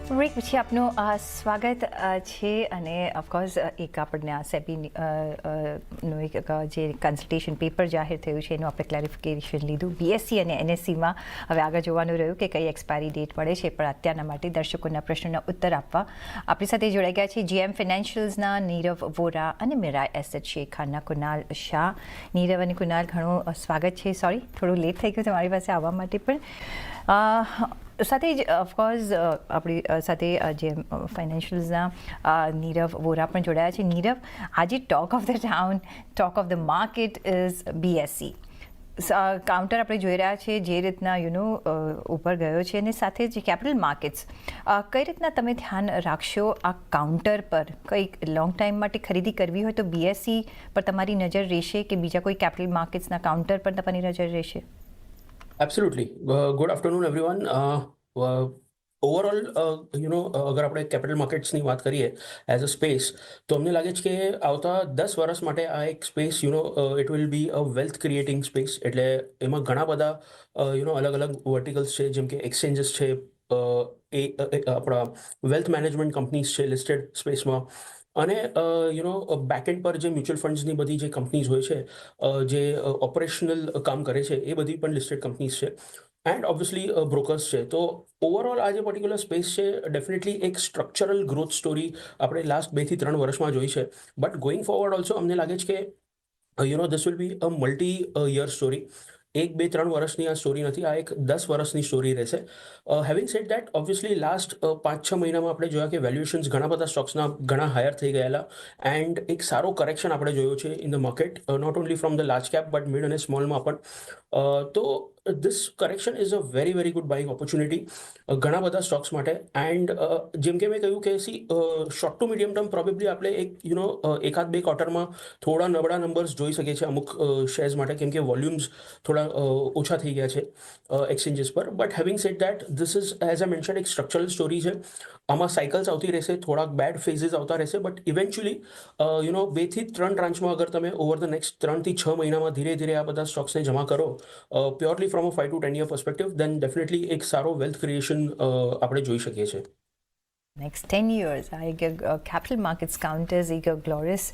Break પછી આપનું સ્વાગત છે અને ઓફકોર્સ એક આપણને આ સેબી નું એક જે કન્સલ્ટેશન પેપર જાહેર થયું છે એનું આપણે ક્લેરિફિકેશન લીધું. બીએસસી અને એનએસસીમાં હવે આગળ જોવાનું રહ્યું કે કઈ એક્સપાયરી ડેટ પડે છે, પણ અત્યારના માટે દર્શકોના પ્રશ્નોના ઉત્તર આપવા આપણી સાથે જોડાઈ ગયા છે જીએમ ફાઇનાન્શિયલ્સના નીરવ વોરા અને મિરાય એસેટ શેખાના કુનાલ શાહ. નીરવ અને કુનાલ, ઘણું સ્વાગત છે. સોરી, થોડું લેટ થઈ ગયું તમારી પાસે આવવા માટે, પણ સાથે જ ઓફકોર્સ આપણી સાથે જે ફાઇનાન્શિયલ્સના નીરવ વોરા પણ જોડાયા છે. નીરવ, આજે talk of the town, talk of the market is BSc. Counter આપણે જોઈ રહ્યા છીએ જે રીતના ઉપર ગયો છે, અને સાથે જ કેપિટલ માર્કેટ્સ, કઈ રીતના તમે ધ્યાન રાખશો આ કાઉન્ટર પર? કંઈક લોંગ ટાઈમ માટે ખરીદી કરવી હોય તો બીએસસી પર તમારી નજર રહેશે કે બીજા કોઈ કેપિટલ માર્કેટ્સના કાઉન્ટર પર તમારી નજર રહેશે? Absolutely. Good afternoon, everyone. Overall અગર આપણે કેપિટલ માર્કેટ્સની વાત કરીએ એઝ અ સ્પેસ, તો અમને લાગે છે કે આવતા 10 વર્ષ માટે આ એક space it will be a wealth creating space. એટલે એમાં ઘણા બધા અલગ અલગ વર્ટિકલ્સ છે, જેમ કે એક્સચેન્જીસ છે, આપણા વેલ્થ મેનેજમેન્ટ કંપનીઝ છે લિસ્ટેડ સ્પેસમાં, અને બેકએન્ડ પર જે મ્યુચ્યુઅલ ફંડ્સની બધી જે કંપનીઝ હોય છે, જે ઓપરેશનલ કામ કરે છે, એ બધી પણ લિસ્ટેડ કંપનીઝ છે, એન્ડ ઓબ્વિયસલી બ્રોકર્સ છે. તો ઓવરઓલ આ જે પર્ટિક્યુલર સ્પેસ છે, ડેફિનેટલી એક સ્ટ્રક્ચરલ ગ્રોથ સ્ટોરી આપણે લાસ્ટ 2 થી 3 વર્ષમાં જોઈ છે. બટ ગોઈંગ ફોરવર્ડ ઓલ્સો અમને લાગે છે કે this will be a multi year story. 1, 2, 3 વર્ષની આ સ્ટોરી નથી, આ એક 10 વર્ષની સ્ટોરી રહેશે. Having said that, obviously last 5-6 મહિનામાં આપણે જોયા કે વેલ્યુએશન્સ ઘણા બધા સ્ટોક્સના ઘણા હાયર થઈ ગયેલા, એન્ડ એક સારો કરેક્શન આપણે જોયો છે in the market, not only from the large cap but mid અને સ્મોલમાં પણ. તો this correction is a very very good buying opportunity ઘણા બધા સ્ટોક્સ માટે. એન્ડ જેમ કે મેં કહ્યું કે short to medium term probably આપણે એકાદ બે ક્વાર્ટરમાં થોડા નબળા નંબર્સ જોઈ શકીએ છીએ અમુક શેર્સ માટે, કેમ કે વોલ્યુમ્સ થોડા ઓછા થઈ ગયા છે એક્સચેન્જીસ પર. But having said that, this is as a mention એક સ્ટ્રક્ચરલ સ્ટોરી છે. આમાં સાયકલ્સ આવતી રહેશે, થોડાક બેડ ફેઝિસ આવતા રહેશે, બટ ઇવેન્ચ્યુઅલી 2 થી 3 ટ્રાન્ચમાં અગર તમે ઓવર ધ નેક્સ્ટ 3 થી 6 મહિનામાં ધીરે ધીરે આ બધા સ્ટોક્સને જમા કરો, purely from a 5 to 10 year perspective, then definitely એક સારો વેલ્થ ક્રિએશન આપણે જોઈ શકીએ છીએ. નેક્સ્ટ 10 years આ એક કેપિટલ માર્કેટ્સ કાઉન્ટર્સ એક ગ્લોરિયસ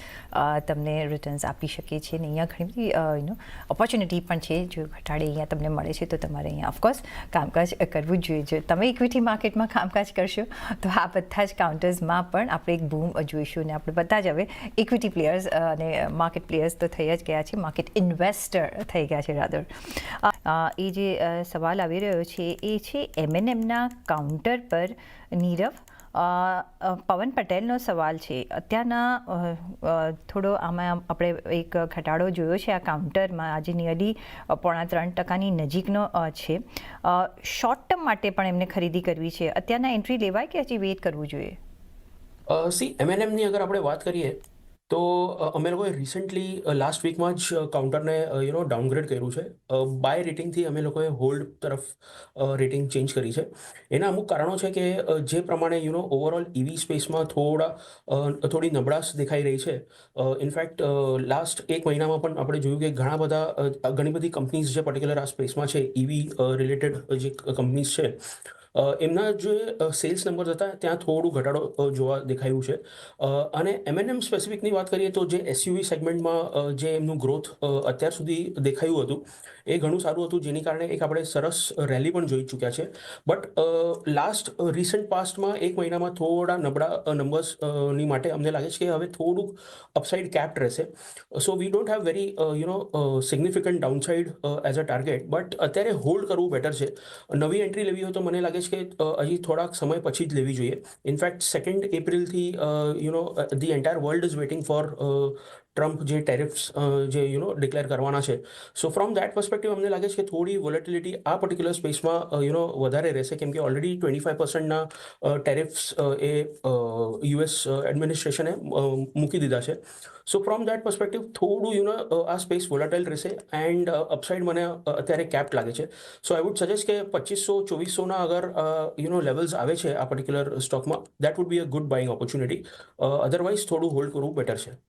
તમને રિટર્ન્સ આપી શકે છે, અને અહીંયા ઘણી બધી ઓપોર્ચ્યુનિટી પણ છે. જો ઘટાડે અહીંયા તમને મળે છે તો તમારે અહીંયા ઓફકોર્સ કામકાજ કરવું જ જોઈએ. જો તમે ઇક્વિટી માર્કેટમાં કામકાજ કરશો તો આ બધા જ કાઉન્ટર્સમાં પણ આપણે એક બૂમ જોઈશું, અને આપણે બધા જ હવે ઇક્વિટી પ્લેયર્સ અને માર્કેટ પ્લેયર્સ તો થઈ જ ગયા છે, માર્કેટ ઇન્વેસ્ટર થઈ ગયા છે રાધર. એ જે સવાલ આવી રહ્યો છે એ છે એમએનએમના કાઉન્ટર પર. નીરવ, પવન પટેલનો સવાલ છે. અત્યારના થોડો આમાં આપણે એક ઘટાડો જોયો છે આ કાઉન્ટરમાં, આજે નિયરલી 3.25% નજીકનો છે. શોર્ટ ટર્મ માટે પણ એમને ખરીદી કરવી છે, અત્યારના એન્ટ્રી લેવાય કે હજી વેઇટ કરવું જોઈએ? એમએનએમની અગર આપણે વાત કરીએ તો અમે લોકોએ રિસન્ટલી લાસ્ટ વીકમાં જ કાઉન્ટરને ડાઉનગ્રેડ કર્યું છે. બાય રેટિંગથી અમે લોકોએ હોલ્ડ તરફ રેટિંગ ચેન્જ કરી છે. એના અમુક કારણો છે કે જે પ્રમાણે ઓવરઓલ ઇવી સ્પેસમાં થોડી નબળાશ દેખાઈ રહી છે. ઇનફેક્ટ લાસ્ટ 1 મહિનામાં પણ આપણે જોયું કે ઘણી બધી કંપનીઝ જે પર્ટિક્યુલર આ સ્પેસમાં છે, ઇવી રિલેટેડ જે કંપનીઝ છે, એમના જે સેલ્સ નંબર્સ હતા ત્યાં થોડું ઘટાડો જોવા દેખાયું છે. અને એમએનએમ સ્પેસિફિકની વાત કરીએ તો જે એસયુવી સેગમેન્ટમાં જે એમનું ગ્રોથ અત્યાર સુધી દેખાયું હતું એ ઘણું સારું હતું, જેની કારણે એક આપણે સરસ રેલી પણ જોઈ ચૂક્યા છે. બટ લાસ્ટ રિસન્ટ પાસ્ટમાં 1 મહિનામાં થોડા નબળા નંબર્સની માટે અમને લાગે છે કે હવે થોડુંક અપસાઇડ કેપ્ડ રહેશે. So we don't have very significant downside as a target, but અત્યારે હોલ્ડ કરવું બેટર છે. નવી એન્ટ્રી લેવી હોય તો મને લાગે છે કે હજી થોડાક સમય પછી જ લેવી જોઈએ. ઇનફેક્ટ 2 એપ્રિલથી the entire world is waiting for Trump જે ટેરિફ્સ જે ડિક્લેર કરવાના છે. સો ફ્રોમ દેટ પર્સપેક્ટિવ અમને લાગે છે કે થોડી વોલેટિલિટી આ પર્ટિક્યુલર સ્પેસમાં વધારે રહેશે, કેમ કે ઓલરેડી 25%ના ટેરિફ્સ એ યુએસ એડમિનિસ્ટ્રેશને મૂકી દીધા છે. સો ફ્રોમ દેટ પર્સપેક્ટિવ થોડું આ સ્પેસ વોલેટાઇલ રહેશે, એન્ડ અપસાઇડ મને અત્યારે કેપ લાગે છે. સો આઈ વુડ સજેસ્ટ કે 2500-2400ના અગર લેવલ્સ આવે છે આ પર્ટિક્યુલર સ્ટોકમાં, that would be a good buying opportunity. Otherwise થોડું હોલ્ડ કરવું બેટર છે.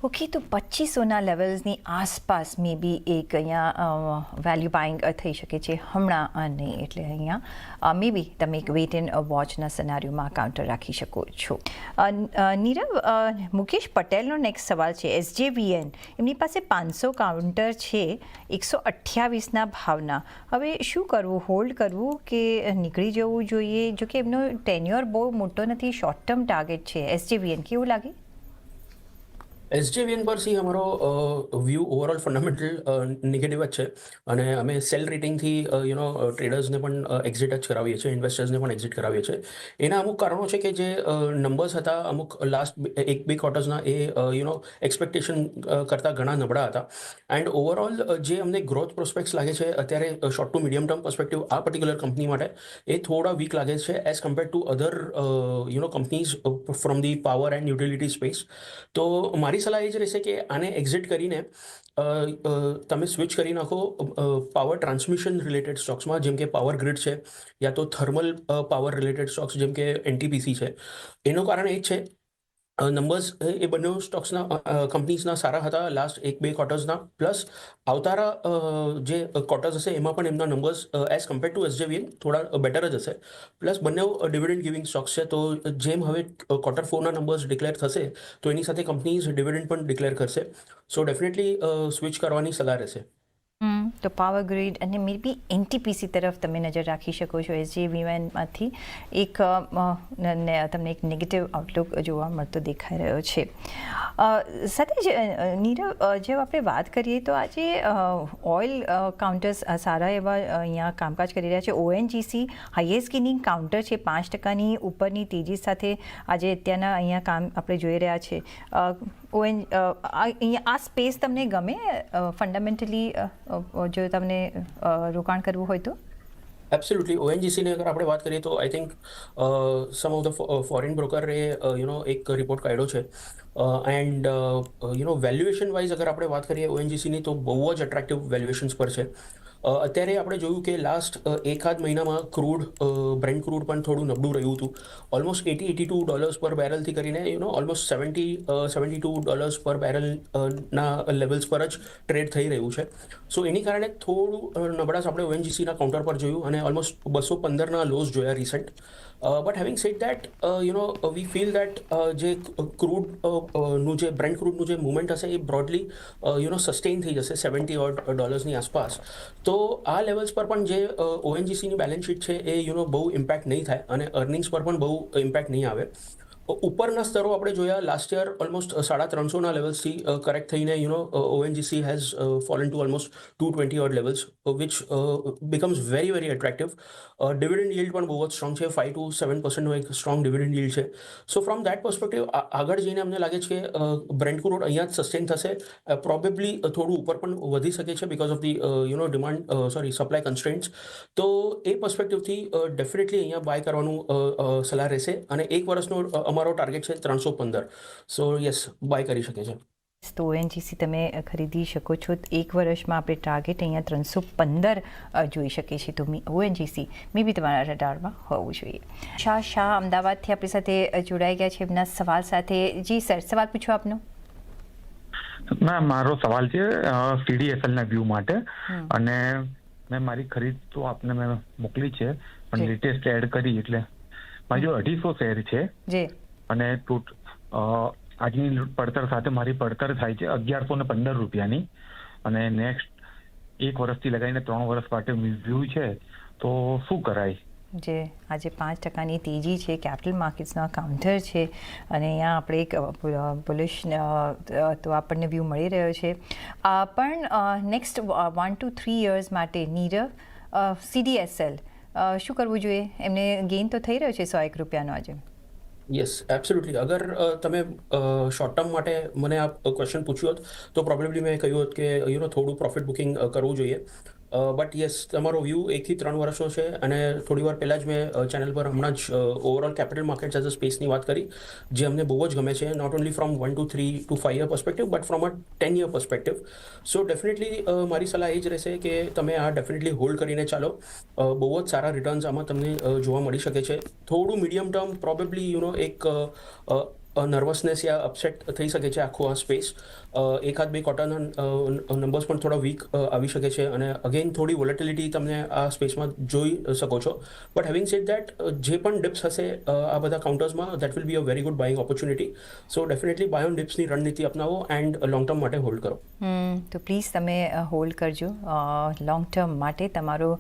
ઓકે, તો 2500ના લેવલ્સની આસપાસ મે બી એક અહીંયા વેલ્યુ બાઇંગ થઈ શકે છે હમણાં નહીં, એટલે અહીંયા મે બી તમે એક વેઇટ એન્ડ વોચના સિનારીઓમાં કાઉન્ટર રાખી શકો છો. નીરવ, મુકેશ પટેલનો નેક્સ્ટ સવાલ છે. SJVN એમની પાસે 500 કાઉન્ટર છે 128ના ભાવના. હવે શું કરવું, હોલ્ડ કરવું કે નીકળી જવું જોઈએ? જો કે એમનો ટેન્યોર બહુ મોટો નથી, શોર્ટ ટર્મ ટાર્ગેટ છે. SJVN કેવું લાગે? SJVN પર અમારો વ્યૂ ઓવરઓલ ફંડામેન્ટલ નેગેટિવ જ છે, અને અમે સેલ રેટિંગથી ટ્રેડર્સને પણ એક્ઝિટ જ કરાવીએ છીએ, ઇન્વેસ્ટર્સને પણ એક્ઝિટ કરાવીએ છીએ. એના અમુક કારણો છે કે જે નંબર્સ હતા અમુક લાસ્ટ 1-2 ક્વાર્ટર્સના એ એક્સપેક્ટેશન કરતાં ઘણા નબળા હતા. એન્ડ ઓવરઓલ જે અમને ગ્રોથ પ્રોસ્પેક્ટ્સ લાગે છે અત્યારે short to medium term perspective આ પર્ટિક્યુલર કંપની માટે એ થોડા વીક લાગે છે as compared to other companies from the power and utility space. તો મારી સલાહ એ જ રહેશે કે આને એક્ઝિટ કરીને તમે સ્વિચ કરી નાખો પાવર ટ્રાન્સમિશન રિલેટેડ સ્ટોક્સમાં, જેમ કે પાવર ગ્રીડ છે, યા તો થર્મલ પાવર રિલેટેડ સ્ટોક્સ જેમ કે NTPC છે. એનું કારણ એ જ છે નંબર્સ એ બંને સ્ટોક્સના કંપનીઝના સારા હતા લાસ્ટ 1-2 ક્વાર્ટર્સના, પ્લસ આવતારા જે ક્વાર્ટર્સ હશે એમાં પણ એમના numbers as compared to SJVN થોડા બેટર જ હશે. પ્લસ બંને ડિવિડન્ડ ગિવિંગ સ્ટોક્સ છે, તો જેમ હવે Q4ના નંબર્સ ડિક્લેર થશે તો એની સાથે કંપનીઝ ડિવિડન્ડ પણ ડિક્લેર કરશે. સો ડેફિનેટલી સ્વિચ કરવાની સલાહ રહેશે. તો પાવર ગ્રીડ અને મે બી NTPC તરફ તમે નજર રાખી શકો છો. SJVNમાંથી એક તમને એક નેગેટિવ આઉટલુક જોવા મળતો દેખાઈ રહ્યો છે. સાથે જ નીરવ, જેમ આપણે વાત કરીએ તો આજે ઓઇલ કાઉન્ટર્સ સારા એવા અહીંયા કામકાજ કરી રહ્યા છે. ONGC હાઈએસ્ટ ગેઇનિંગ કાઉન્ટર છે, 5%ની ઉપરની તેજી સાથે આજે અત્યારના અહીંયા કામ આપણે જોઈ રહ્યા છે. અહીંયા આ સ્પેસ તમને ગમે ફંડામેન્ટલી જો તમને રોકાણ કરવું હોય તો? એબ્સોલ્યુટલી. ONGCની અગર આપણે વાત કરીએ તો I think some of the foreign બ્રોકરે એક રિપોર્ટ કાઢ્યો છે, એન્ડ વેલ્યુએશન વાઇઝ અગર આપણે વાત કરીએ ONGCની તો બહુ જ અટ્રેક્ટિવ વેલ્યુએશન્સ પર છે. અત્યારે આપણે જોયું કે લાસ્ટ એકાદ મહિનામાં બ્રેન્ટ ક્રૂડ પણ થોડું નબળું રહ્યું હતું. ઓલમોસ્ટ $82 પર બેરલથી કરીને ઓલમોસ્ટ $72 પર બેરલ ના લેવલ્સ પર જ ટ્રેડ થઈ રહ્યું છે. સો એની કારણે થોડું નબળાશ આપણે ONGCના કાઉન્ટર પર જોયું અને ઓલમોસ્ટ 215ના લોઝ જોયા recent. But having said that we feel that જે ક્રૂડનું જે બ્રેન્ટ ક્રૂડનું જે મુવમેન્ટ હશે એ બ્રોડલી સસ્ટેઇન થઈ જશે $70 આસપાસ. તો આ લેવલ્સ પર પણ જે ONGCની બેલેન્સ શીટ છે એ બહુ ઇમ્પેક્ટ નહીં થાય અને અર્નિંગ્સ પર પણ બહુ ઇમ્પેક્ટ નહીં આવે. ઉપરના સ્તરો આપણે જોયા લાસ્ટ યર ઓલમોસ્ટ 350ના લેવલ્સથી કરેક્ટ થઈને ONGC has fallen to almost 220 odd levels, which becomes very very attractive. Dividend yield પણ બહુ જ સ્ટ્રોંગ છે, 5 to 7%નો એક સ્ટ્રોંગ ડિવિડન્ડ yield છે. સો ફ્રોમ દેટ પર્સપેક્ટિવ આગળ જઈને અમને લાગે છે કે બ્રેન્ટ ક્રૂડ અહીંયા જ સસ્ટેન થશે, પ્રોબેબલી થોડું ઉપર પણ વધી શકે છે because of the supply constraints. તો એ પર્સપેક્ટિવથી ડેફિનેટલી અહીંયા બાય કરવાનું સલાહ રહેશે, અને એક વર્ષનો અમારો ટાર્ગેટ છે 315. સો યસ, બાય કરી શકે છે. તો ONGC તમે ખરીદી શકો છો. એક વર્ષમાં આપણે ટાર્ગેટ અહીંયા 315 જોઈ શકીએ છીએ. તો ONGC મે બી તમારા રડારમાં હોવું જોઈએ. શાહ અમદાવાદથી આપણી સાથે જોડાઈ ગયા છે એમના સવાલ સાથે. જી સર, સવાલ પૂછો આપનો. મેમ, મારો સવાલ છે CDSL ના વ્યૂ માટે, અને મેં મારી ખરીદ તો આપને મેં મોકલી છે, પણ લેટેસ્ટ એડ કરી એટલે મારી જો 250 શેર છે જી, અને આજની પડતર સાથે મારી પડતર થાય છે ₹1115, અને નેક્સ્ટ 1 વર્ષથી લગાવીને 3 વર્ષ માટે વ્યૂ છે, તો શું કરાય? જે આજે 5%ની તેજી છે, કેપિટલ માર્કેટ્સના કાઉન્ટર છે, અને અહીંયા આપણે એક બુલિશ તો આપણને વ્યૂ મળી રહ્યો છે. પણ નેક્સ્ટ 1 to 3 years માટે નીરવ, CDSL શું કરવું જોઈએ? એમને ગેઇન તો થઈ રહ્યો છે ₹101 આજે. Yes, absolutely. અગર તમે શોર્ટ ટર્મ માટે મને આ ક્વેશ્ચન પૂછ્યો હોત તો પ્રોબેબલી મેં કહ્યું હોત કે થોડું પ્રોફિટ બુકિંગ કરવું જોઈએ. બટ યસ, તમારો વ્યૂ 1 થી 3 વર્ષનો છે, અને થોડી વાર પહેલાં જ મેં ચેનલ પર હમણાં જ overall capital markets as a સ્પેસની વાત કરી, જે અમને બહુ જ ગમે છે, not only from 1 to 3 to 5 year perspective but from a 10 year perspective. So definitely મારી સલાહ એ જ રહેશે કે તમે આ ડેફિનેટલી હોલ્ડ કરીને ચાલો. બહુ જ સારા રિટર્ન્સ આમાં તમને જોવા મળી શકે છે. થોડું મીડિયમ ટર્મ પ્રોબેબલી એક નર્વસનેસ યા અપસેટ થઈ શકે છે આખું આ સ્પેસ. એકાદ બે ક્વાર્ટરના નંબર્સ પણ થોડા વીક આવી શકે છે અને અગેન થોડી વોલેટિલિટી તમને આ સ્પેસમાં જોઈ શકો છો. બટ હેવિંગ સેડ દેટ, જે પણ ડિપ્સ હશે આ બધા કાઉન્ટર્સમાં, that will be a very good buying opportunity. So definitely buy on ડિપ્સની રણનીતિ અપનાવો એન્ડ લોંગ ટર્મ માટે હોલ્ડ કરો. તો પ્લીઝ તમે હોલ્ડ કરજો લોંગ ટર્મ માટે. તમારો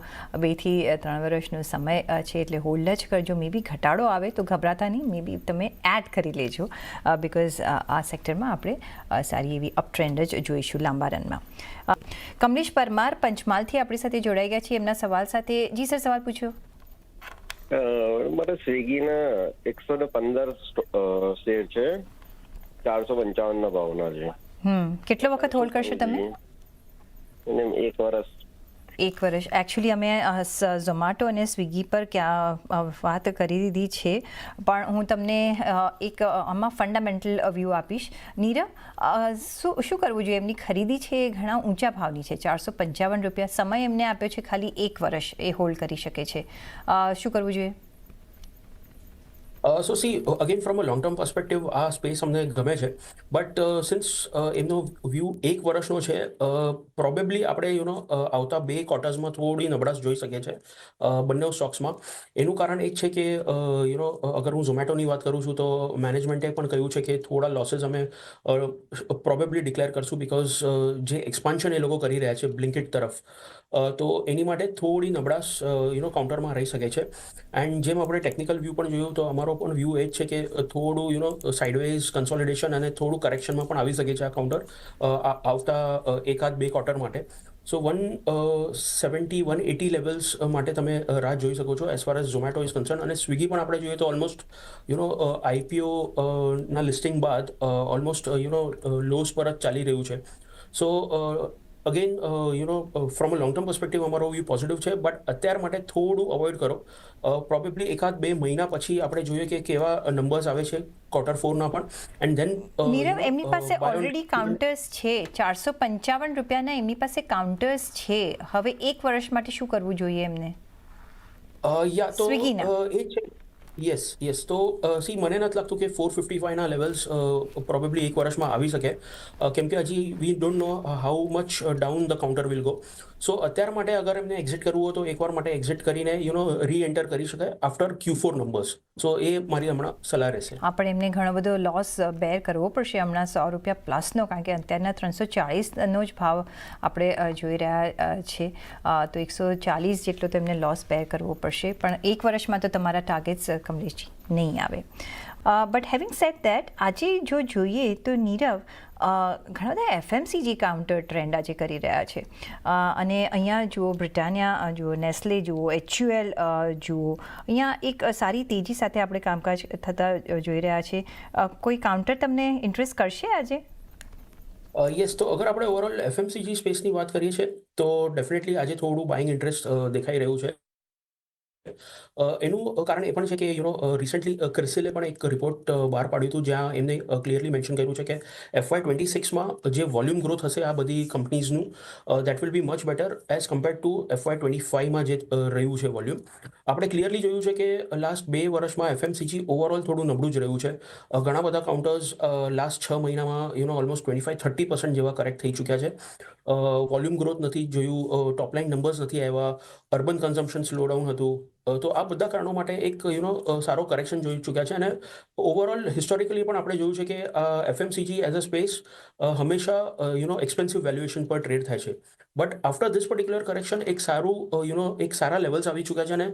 2 થી 3 વર્ષનો સમય છે એટલે હોલ્ડ જ કરજો. મે બી ઘટાડો આવે તો ગભરાતા નહીં, મે બી તમે એડ કરી લેજો બિકોઝ આ સેક્ટરમાં આપણે સારી એવી અપ ટ્રેન્ડ જ જોઈશું લાંબા રનમાં. કમલેશ પરમાર પંચમહાલથી આપણી સાથે જોડાઈ ગયા છે એમના સવાલ સાથે. જી સર, સવાલ પૂછો. મારે સ્વિગીના 115 શેર છે, 455 ભાવના છે. કેટલો વખત હોલ્ડ કરશો તમે? 1 વર્ષ. 1 વર્ષ. એકચ્યુઅલી અમે ઝોમેટો અને સ્વિગી પર ક્યાં વાત કરી દીધી છે, પણ હું તમને એક આમાં ફંડામેન્ટલ વ્યૂ આપીશ. નીરવ, શું કરવું જોઈએ? એમની ખરીદી છે એ ઘણા ઊંચા ભાવની છે, 455 રૂપિયા. સમય એમને આપ્યો છે ખાલી 1 વર્ષ એ હોલ્ડ કરી શકે છે. શું કરવું જોઈએ? So see, again from a long term perspective આ સ્પેસ અમને ગમે છે, બટ સિન્સ એમનો વ્યૂ 1 વર્ષનો છે, પ્રોબેબલી આપણે આવતા 2 ક્વાર્ટર્સમાં થોડી નબળાશ જોઈ શકીએ છીએ બંને સ્ટોક્સમાં. એનું કારણ એક છે કે અગર હું ઝોમેટોની વાત કરું છું તો મેનેજમેન્ટે પણ કહ્યું છે કે થોડા લોસીસ અમે પ્રોબેબલી ડિક્લેર કરશું બિકોઝ જે એક્સપાન્શન એ લોકો કરી રહ્યા છે બ્લિંકિટ તરફ, તો એની માટે થોડી નબળાશ કાઉન્ટરમાં રહી શકે છે. એન્ડ જેમ આપણે ટેકનિકલ વ્યૂ પણ જોયું તો અમારો પણ વ્યૂ એ જ છે કે થોડું સાઇડવેઝ કન્સોલિડેશન અને થોડું કરેક્શનમાં પણ આવી શકે છે આ કાઉન્ટર આવતા 1-2 ક્વાર્ટર માટે. સો 170, 180 લેવલ્સ માટે તમે રાહ જોઈ શકો છો as far as Zomato is concern. અને સ્વિગી પણ આપણે જોઈએ તો ઓલમોસ્ટ આઈપીઓ ના લિસ્ટિંગ બાદ ઓલમોસ્ટ લોસ પર જ ચાલી રહ્યું છે. સો again from a long term perspective અમારો વ્યૂ પોઝિટિવ છે, બટ અત્યાર માટે થોડું અવોઇડ કરો. પ્રોબેબલી 1-2 મહિના પછી આપણે જોઈએ કે કેવા નંબર્સ આવે છે Q4 પણ. એન્ડ ધેન નીરવ, એમની પાસે ઓલરેડી કાઉન્ટર્સ છે, 455 રૂપિયાના એમની પાસે કાઉન્ટર્સ છે. હવે 1 વર્ષ માટે શું કરવું જોઈએ એમને? યા તો સ્વિગીના એ છે. યસ તો સી, મને નથી લાગતું કે 455ના લેવલ્સ પ્રોબેબલી 1 વર્ષમાં આવી શકે, કેમ કે હજી we don't know how much down the counter will go. So અત્યાર માટે અગર એમને એક્ઝિટ કરવું હોય તો એકવાર માટે એક્ઝિટ કરીને રી એન્ટર કરી શકાય આફ્ટર Q4 નંબર્સ. સો એ મારી હમણાં સલાહ રહેશે. આપણે એમને ઘણો બધો લોસ બેર કરવો પડશે હમણાં, 100 રૂપિયા પ્લસનો, કારણ કે અત્યારના 340નો જ ભાવ આપણે જોઈ રહ્યા છે. તો 140 જેટલો તો એમને લોસ બેર કરવો પડશે, પણ 1 વર્ષમાં તો તમારા ટાર્ગેટ્સ કમલેશજી નહીં આવે. બટ હેવિંગ સેડ દેટ, આજે જો જોઈએ તો નીરવ, ઘણા બધા એફએમસીજી કાઉન્ટર ટ્રેન્ડ આજે કરી રહ્યા છે. અને અહીંયા જુઓ બ્રિટાનિયા જુઓ, નેસ્લે જુઓ, HUL જુઓ, અહીંયા એક સારી તેજી સાથે આપણે કામકાજ થતા જોઈ રહ્યા છે. કોઈ કાઉન્ટર તમને ઇન્ટરેસ્ટ કરશે આજે? યસ, તો અગર આપણે ઓવરઓલ એફએમસીજી સ્પેસની વાત કરીએ છીએ તો ડેફિનેટલી આજે થોડું બાઇંગ ઇન્ટરેસ્ટ દેખાઈ રહ્યું છે. એનું કારણ એ પણ છે કે રિસેન્ટલી ક્રિસિલે પણ એક રિપોર્ટ બહાર પાડ્યું હતું જ્યાં એમને ક્લિયરલી મેન્શન કર્યું છે કે FY26માં જે વોલ્યુમ ગ્રોથ હશે આ બધી કંપનીઝનું, that will be much better as compare to FY25માં જે રહ્યું છે વોલ્યુમ. આપણે ક્લિયરલી જોયું છે કે લાસ્ટ 2 વર્ષમાં એફએમસીજી ઓવરઓલ થોડું નબળું જ રહ્યું છે. ઘણા બધા કાઉન્ટર્સ લાસ્ટ 6 મહિનામાં ઓલમોસ્ટ 25-30% જેવા કરેક્ટ થઈ ચૂક્યા છે. વોલ્યુમ ગ્રોથ નથી જોયું, ટોપલાઇન નંબર્સ નથી આવ્યા, અર્બન કન્ઝમ્પશન સ્લોડાઉન હતું. તો આ બધા કારણો માટે એક સારો કરેક્શન જોઈ ચૂક્યા છે. અને ઓવરઓલ હિસ્ટોરિકલી પણ આપણે જોયું છે કે એફએમસીજી એઝ અ સ્પેસ હંમેશા એક્સપેન્સિવ વેલ્યુએશન પર ટ્રેડ થાય છે. But after this particular correction એક સારું એક સારા લેવલ્સ આવી ચૂક્યા છે અને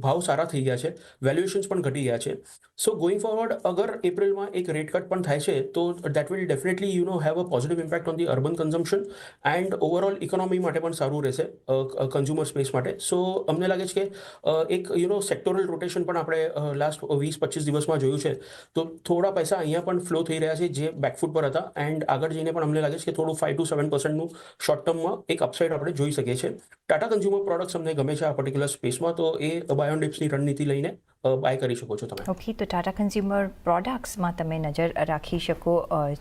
ભાવ સારા થઈ ગયા છે, વેલ્યુએશન્સ પણ ઘટી ગયા છે. સો ગોઈંગ ફોરવર્ડ અગર એપ્રિલમાં એક રેટ કટ પણ થાય છે તો that will definitely have a positive impact on the urban consumption and overall economy માટે પણ સારું રહેશે, કન્ઝ્યુમર સ્પેસ માટે. સો અમને લાગે છે કે એક સેક્ટોરલ રોટેશન પણ આપણે લાસ્ટ 20-25 દિવસમાં જોયું છે. તો થોડા પૈસા અહીંયા પણ ફ્લો થઈ રહ્યા છે જે બેકફૂટ પર હતા, એન્ડ આગળ જઈને પણ અમને લાગે છે કે થોડું 5-7%નું શોર્ટ ટર્મમાં એક અપસાઇડ આપણે જોઈ શકીએ છીએ. ટાટા કન્ઝ્યુમર પ્રોડક્ટ્સ અમને ગમે છે આ પર્ટિક્યુલર સ્પેસમાં, તો એ બાય ઓન ડિપ્સની રણનીતિ લઈને બાય કરી શકો છો તમે. ઓકે, તો ટાટા કન્ઝ્યુમર પ્રોડક્ટ્સમાં તમે નજર રાખી શકો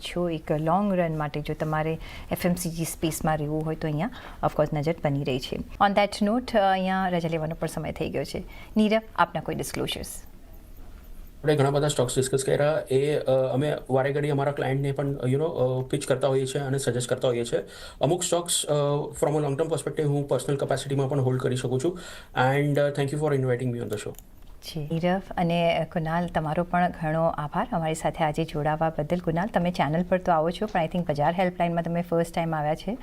છો એક લોંગ રન માટે. જો તમારે એફએમસીજી સ્પેસમાં રહેવું હોય તો અહીંયા ઓફકોર્સ નજર બની રહી છે. ઓન દેટ નોટ અહીંયા રજા લેવાનો પણ સમય થઈ ગયો છે. નીરવ, આપના કોઈ ડિસ્ક્લોઝર્સ? આપણે ઘણા બધા સ્ટોક્સ ડિસ્કસ કર્યા એ અમે વારે ઘડી અમારા ક્લાયન્ટને પણ પિચ કરતા હોઈએ છીએ અને સજેસ્ટ કરતા હોઈએ છીએ. અમુક stocks from a long term perspective હું પર્સનલ કેપેસિટીમાં પણ હોલ્ડ કરી શકું છું. And thank you for inviting me on the show. જી નીરવ અને કુનાલ, તમારો પણ ઘણો આભાર અમારી સાથે આજે જોડાવા બદલ. કુનાલ, તમે ચેનલ પર તો આવો છો પણ આઈ થિંક બજાર હેલ્પલાઇનમાં તમે ફર્સ્ટ ટાઈમ આવ્યા છે,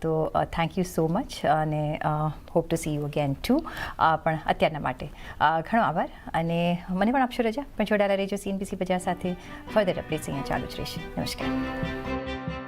તો થેન્ક યુ સો મચ અને hope to see you again too. પણ અત્યારના માટે ઘણો આભાર અને મને પણ આપશો રજા, પણ જોડાયેલા રહેજો CNBC બજાર સાથે. ફર્ધર અપડેટ્સ અહીંયા ચાલુ જ રહેશે. નમસ્કાર.